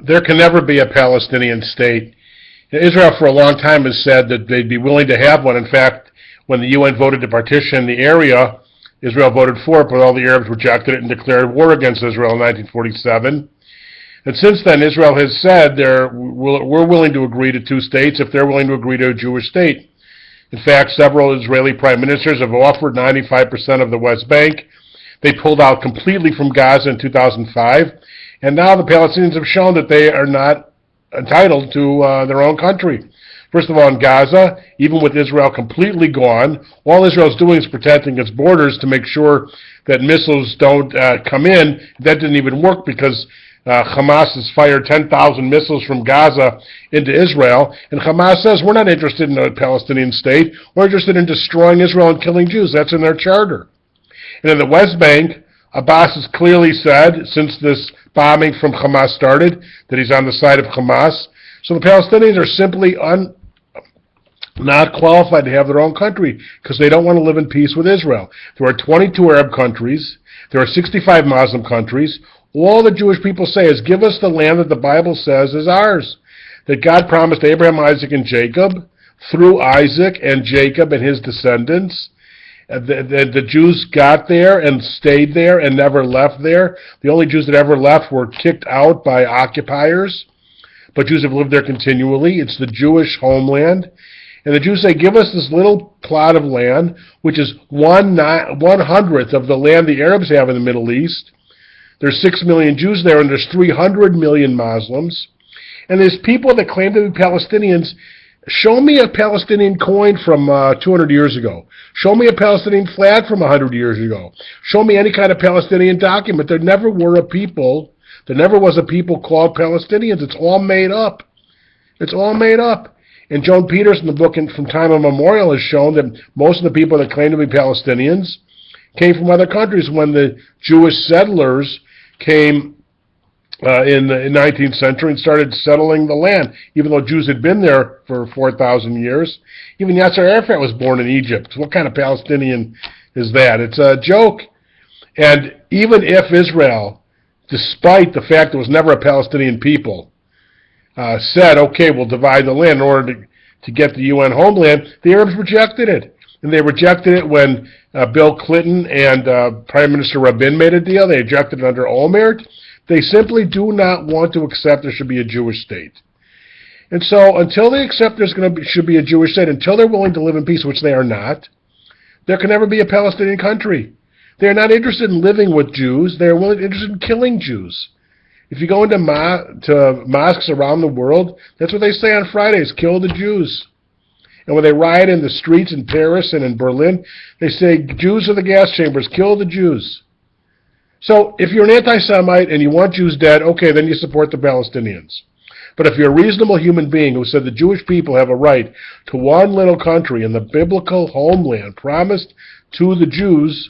There can never be a Palestinian state. Israel for a long time has said that they'd be willing to have one. In fact, when the UN voted to partition the area, Israel voted for it, but all the Arabs rejected it and declared war against Israel in 1947. And since then, Israel has said we're willing to agree to two states if they're willing to agree to a Jewish state. In fact, several Israeli prime ministers have offered 95% of the West Bank. They pulled out completely from Gaza in 2005, and now the Palestinians have shown that they are not entitled to their own country. First of all, in Gaza, even with Israel completely gone, all Israel's doing is protecting its borders to make sure that missiles don't come in. That didn't even work because Hamas has fired 10,000 missiles from Gaza into Israel, and Hamas says, we're not interested in a Palestinian state, we're interested in destroying Israel and killing Jews. That's in their charter. And in the West Bank, Abbas has clearly said, since this bombing from Hamas started, that he's on the side of Hamas. So the Palestinians are simply not qualified to have their own country because they don't want to live in peace with Israel. There are 22 Arab countries. There are 65 Muslim countries. All the Jewish people say is, give us the land that the Bible says is ours, that God promised Abraham, Isaac, and Jacob, through Isaac and Jacob and his descendants. The Jews got there and stayed there and never left there. The only Jews that ever left were kicked out by occupiers, but Jews have lived there continually. It's the Jewish homeland. And the Jews say, give us this little plot of land, which is 1/100th of the land the Arabs have in the Middle East. There's 6 million Jews there, and there's 300 million Muslims. And there's people that claim to be Palestinians. Show me a Palestinian coin from 200 years ago. Show me a Palestinian flag from 100 years ago. Show me any kind of Palestinian document. There never were a people. There never was a people called Palestinians. It's all made up. It's all made up. And Joan Peters in the book From Time Immemorial has shown that most of the people that claim to be Palestinians came from other countries. When the Jewish settlers came in the 19th century and started settling the land, even though Jews had been there for 4,000 years. Even Yasser Arafat was born in Egypt. What kind of Palestinian is that? It's a joke. And even if Israel, despite the fact there was never a Palestinian people, said, okay, we'll divide the land in order to get the UN homeland, the Arabs rejected it. And they rejected it when Bill Clinton and Prime Minister Rabin made a deal. They rejected it under Olmert. They simply do not want to accept there should be a Jewish state. And so until they accept should be a Jewish state, until they're willing to live in peace, which they are not, there can never be a Palestinian country. They are not interested in living with Jews. They are interested in killing Jews. If you go into mosques around the world, that's what they say on Fridays, kill the Jews. And when they riot in the streets in Paris and in Berlin, they say, Jews are the gas chambers, kill the Jews. So if you're an anti-Semite and you want Jews dead, okay, then you support the Palestinians. But if you're a reasonable human being who said the Jewish people have a right to one little country in the biblical homeland promised to the Jews,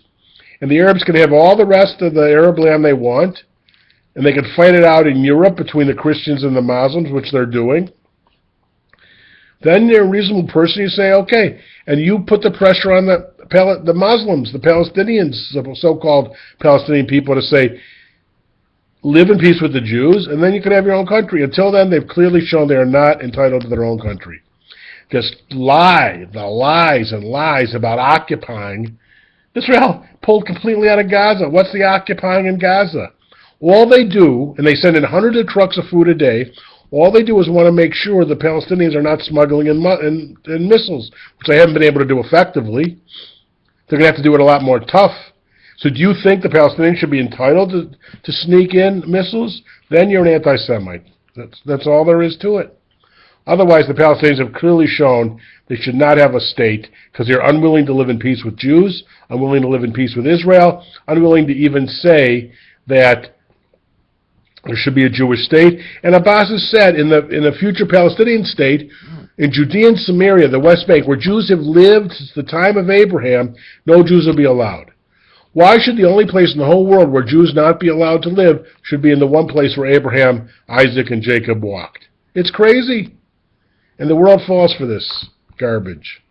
and the Arabs can have all the rest of the Arab land they want, and they can fight it out in Europe between the Christians and the Muslims, which they're doing, then you're a reasonable person. You say, okay, and you put the pressure on the Muslims, the Palestinians, the so-called Palestinian people, to say, live in peace with the Jews, and then you can have your own country. Until then, they've clearly shown they are not entitled to their own country. Just the lies and lies about occupying. Israel pulled completely out of Gaza. What's the occupying in Gaza? All they do, and they send in hundreds of trucks of food a day, all they do is want to make sure the Palestinians are not smuggling in missiles, which they haven't been able to do effectively. They're going to have to do it a lot more tough. So do you think the Palestinians should be entitled to sneak in missiles? Then you're an anti-Semite. That's all there is to it. Otherwise, the Palestinians have clearly shown they should not have a state because they're unwilling to live in peace with Jews, unwilling to live in peace with Israel, unwilling to even say that there should be a Jewish state. And Abbas has said in the future Palestinian state, in Judea and Samaria, the West Bank, where Jews have lived since the time of Abraham, no Jews will be allowed. Why should the only place in the whole world where Jews not be allowed to live should be in the one place where Abraham, Isaac, and Jacob walked? It's crazy. And the world falls for this garbage.